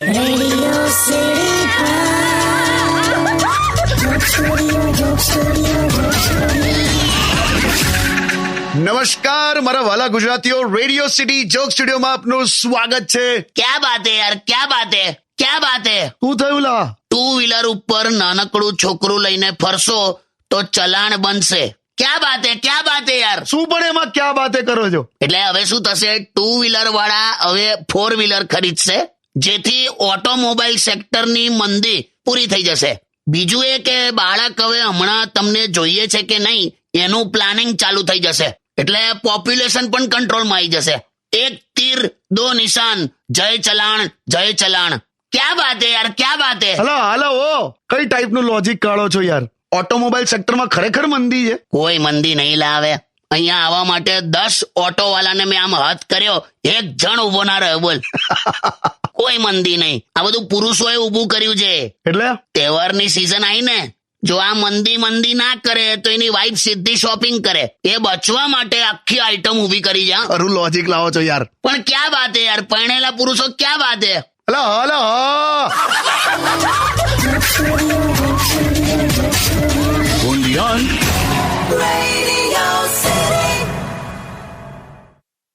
Radio City નમસ્કાર મારા વાલા ગુજરાતીઓ, રેડિયો સિટી જોક સ્ટુડિયોમાં આપનું સ્વાગત છે. क्या बात है यार, क्या बात है, क्या बात है. શું થયું લા? 2 व्हीलर ઉપર નાનકડું છોકરું લઈને ફરશો તો ચલાણ બનશે. क्या बात है, क्या बात है यार. શું પણ એમાં ક્યાં બાતે કરો છો? એટલે હવે શું થશે, 2 વ્હીલર વાળા હવે 4 વ્હીલર ખરીદશે, જેથી ઓટોમોબાઈલ સેક્ટરની મંદી પૂરી થઈ જશે. બીજું એ કે બાળક હવે હમણાં તમને જોઈએ છે કે નહીં એનું પ્લાનિંગ ચાલુ થઈ જશે, એટલે પોપ્યુલેશન પણ કંટ્રોલમાં આવી જશે. એક તીર દો નિશાન, જય ચલાણ જય ચલાણ. क्या बात है यार, क्या बात है. હાલો ઓ, કઈ ટાઈપનું લોજિક કાઢો છો યાર? ઓટોમોબાઈલ સેક્ટરમાં ખરેખર મંદી છે? કોઈ મંદી નહીં લાવે. અહીંયા આવવા માટે 10 ઓટો વાળાને મેં આમ હાથ કર્યો, એક જણ ઉભો ના રહ્યો. બોલ. કોઈ મંદી નહીં. આ બધું પુરુષોએ ઊભું કર્યું છે. એટલે તહેવારની સિઝન આવી ને, જો આ મંદી ના કરે તો એની વાઈફ સીધી શોપિંગ કરે. એ બચવા માટે આખી આઈટમ ઊભી કરી છે. ખરું લોજિક લાવો છો યાર. પણ ક્યાં વાત હે યાર, પરણેલા પુરુષો ક્યાં વાત હે. હાલો